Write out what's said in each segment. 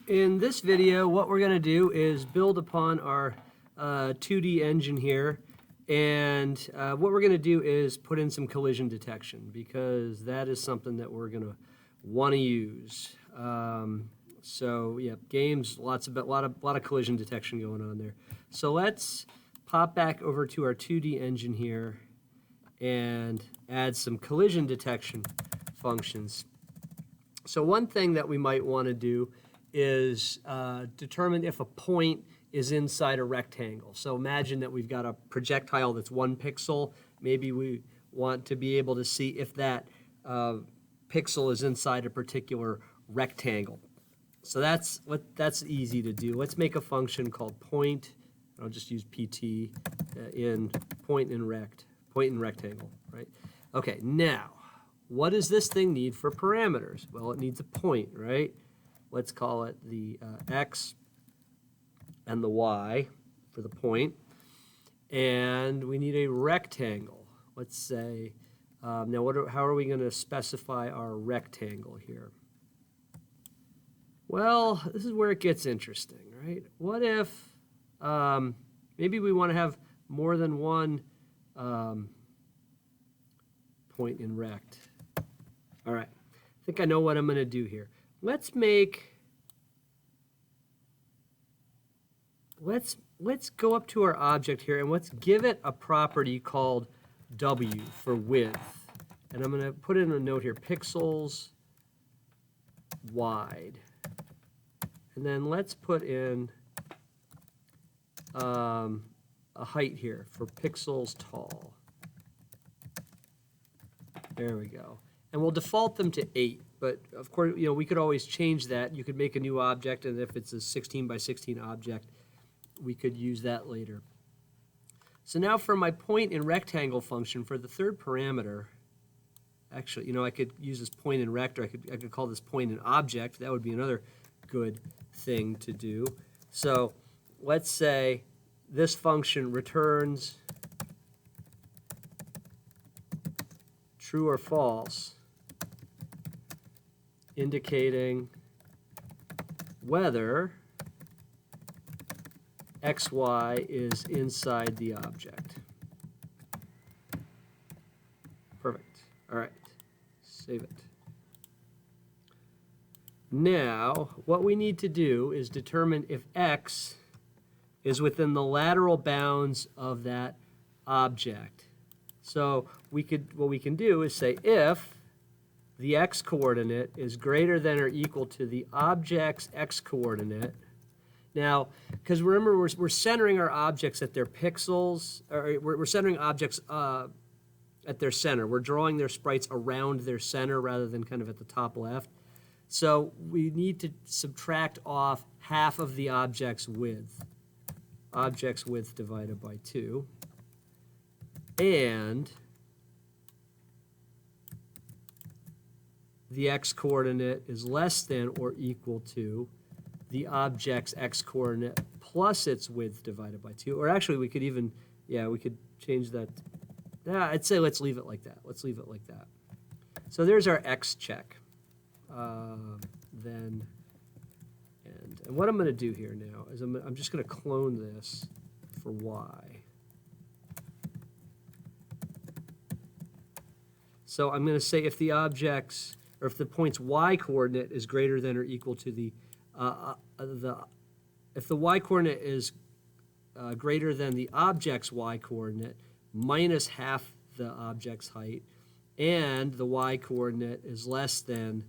In this video, what we're going to do is build upon our 2D engine here. And what we're going to do is put in some collision detection, because that is something that we're going to want to use. So yeah, games, a lot of collision detection going on there. So let's pop back over to our 2D engine here and add some collision detection functions. So one thing that we might want to do is determine if a point is inside a rectangle. So imagine that we've got a projectile that's 1 pixel. Maybe we want to be able to see if that pixel is inside a particular rectangle. So that's easy to do. Let's make a function called point. I'll just use PT in point in rectangle, right? Okay, now, what does this thing need for parameters? Well, it needs a point, right? Let's call it the X and the Y for the point. And we need a rectangle. Let's say, now how are we going to specify our rectangle here? Well, this is where it gets interesting, right? What if maybe we want to have more than one point in rect? All right, I think I know what I'm going to do here. Let's go up to our object here and let's give it a property called W for width. And I'm going to put in a note here, pixels wide. And then let's put in a height here for pixels tall. There we go. And we'll default them to 8. But of course, we could always change that. You could make a new object, and if it's a 16 by 16 object, we could use that later. So now for my point in rectangle function, for the third parameter, actually, I could use this point in rect, or I could call this point in object. That would be another good thing to do. So let's say this function returns true or false, indicating whether xy is inside the object. Perfect. All right, save it. Now, what we need to do is determine if x is within the lateral bounds of that object. So what we can do is say if the x-coordinate is greater than or equal to the object's x-coordinate. Now, because remember, we're centering our objects at their pixels, or we're centering objects at their center. We're drawing their sprites around their center rather than kind of at the top left. So we need to subtract off half of the object's width. Object's width divided by 2. And the x-coordinate is less than or equal to the object's x-coordinate plus its width divided by 2. Or actually, we could even, we could change that. I'd say let's leave it like that. Let's leave it like that. So there's our x check. And what I'm going to do here now is I'm just going to clone this for y. So I'm going to say if the object's, or if the point's y-coordinate is greater than or equal to if the y-coordinate is greater than the object's y-coordinate minus half the object's height, and the y-coordinate is less than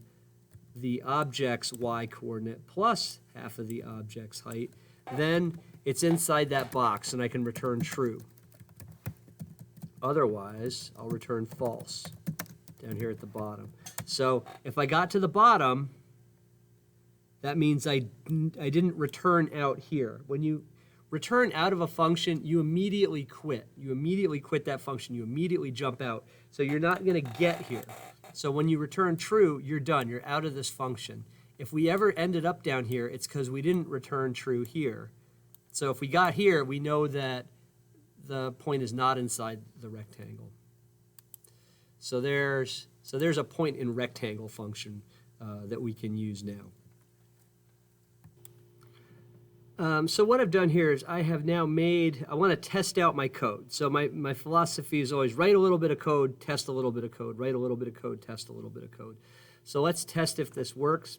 the object's y-coordinate plus half of the object's height, then it's inside that box and I can return true. Otherwise, I'll return false down here at the bottom. So if I got to the bottom, that means I didn't return out here. When you return out of a function, you immediately quit. You immediately quit that function. You immediately jump out. So you're not going to get here. So when you return true, you're done. You're out of this function. If we ever ended up down here, it's because we didn't return true here. So if we got here, we know that the point is not inside the rectangle. So there's a point in rectangle function that we can use now. So what I've done here is I have now made, I want to test out my code. So my philosophy is always write a little bit of code, test a little bit of code, write a little bit of code, test a little bit of code. So let's test if this works.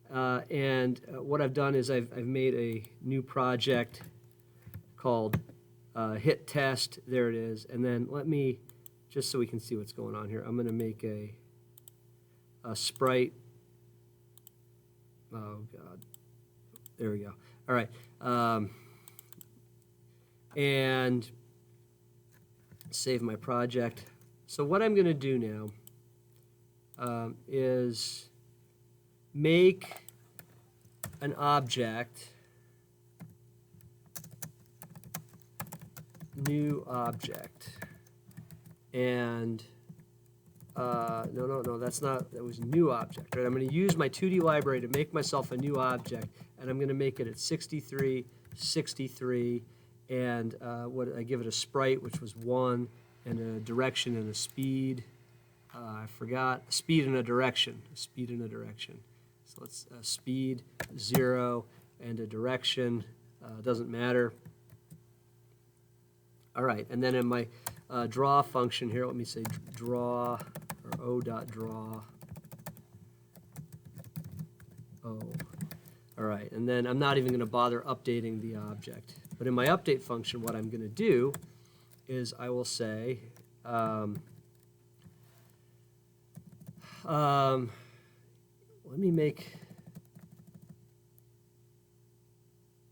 What I've done is I've made a new project called hit test. There it is. And then let me, just so we can see what's going on here, I'm going to make a sprite. Oh, God. There we go. All right. And save my project. So what I'm going to do now is make an object, new object, and no, that's not, that was new object, right? I'm going to use my 2D library to make myself a new object, and I'm going to make it at 63, 63, and what I give it a sprite, which was 1, and a direction and a speed. I forgot, a speed and a direction, So let's speed 0 and a direction, doesn't matter. All right, and then in my draw function here, let me say draw, or o.draw. Oh, all right, and then I'm not even going to bother updating the object. But in my update function, what I'm going to do is I will say, let me make,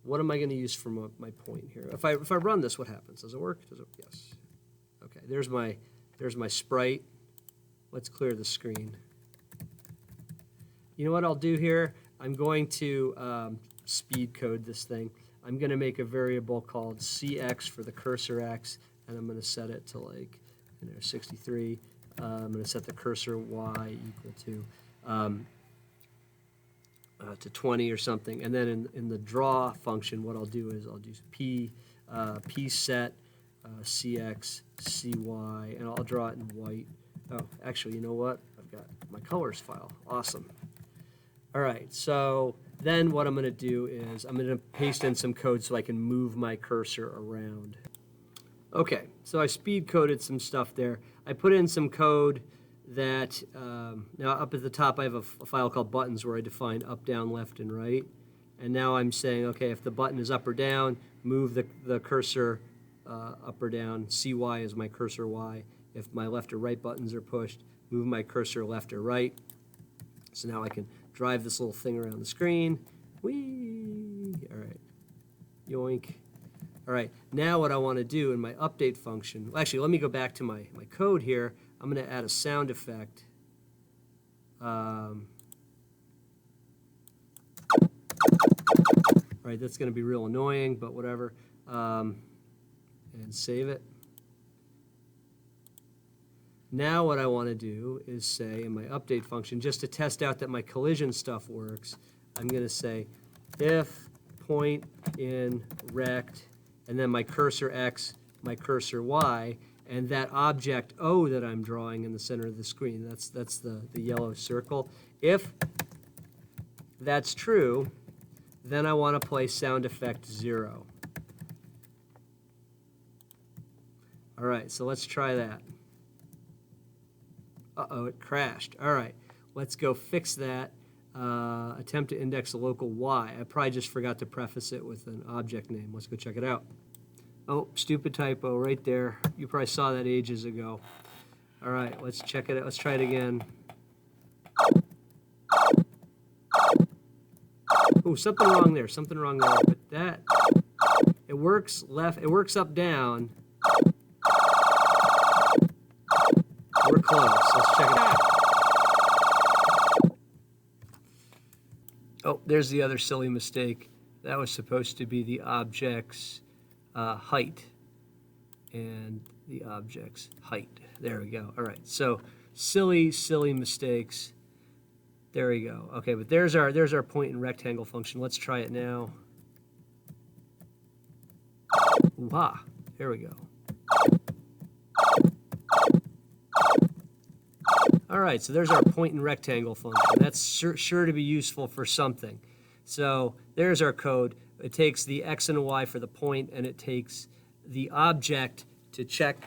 what am I going to use for my point here? If I run this, what happens? Does it work? Does it? Yes. Okay, there's my sprite. Let's clear the screen. You know what I'll do here? I'm going to speed code this thing. I'm going to make a variable called cx for the cursor x, and I'm going to set it to like 63. I'm going to set the cursor y equal to 20 or something, and then in the draw function, what I'll do is I'll do p set cx cy, and I'll draw it in white. Oh, actually, you know what? I've got my colors file. Awesome. All right, so then what I'm going to do is I'm going to paste in some code so I can move my cursor around. Okay, so I speed coded some stuff there. I put in some code that, now up at the top I have a file called buttons where I define up, down, left, and right. And now I'm saying, okay, if the button is up or down, move the cursor up or down. CY is my cursor Y. If my left or right buttons are pushed, move my cursor left or right. So now I can drive this little thing around the screen. Whee! All right. Yoink. All right. Now what I want to do in my update function, well, actually, let me go back to my code here. I'm going to add a sound effect. All right, that's going to be real annoying, but whatever. And save it. Now what I want to do is say in my update function, just to test out that my collision stuff works, I'm going to say if point in rect, and then my cursor x, my cursor y, and that object O that I'm drawing in the center of the screen, that's the yellow circle. If that's true, then I want to play sound effect 0. All right, so let's try that. Uh-oh, it crashed. All right, let's go fix that. Attempt to index a local y. I probably just forgot to preface it with an object name. Let's go check it out. Oh, stupid typo right there. You probably saw that ages ago. All right, let's check it out. Let's try it again. Oh, something wrong there. Something wrong there. But that, it works left. It works up, down. We're close. Let's check it out. Oh, there's the other silly mistake. That was supposed to be the object's height and the object's height. There we go. All right. So silly mistakes. There we go. Okay, but there's our point and rectangle function. Let's try it now. Ooh-ha. There we go. All right, so there's our point and rectangle function. That's sure to be useful for something. So there's our code. it takes the x and a y for the point, and it takes the object to check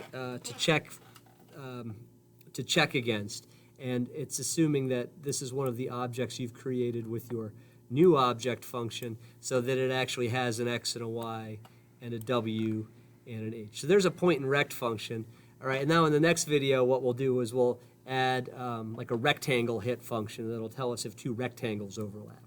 against. And it's assuming that this is one of the objects you've created with your new object function, so that it actually has an x and a y and a w and an h. So there's a point and rect function. All right, and now in the next video, what we'll do is we'll add like a rectangle hit function that'll tell us if two rectangles overlap.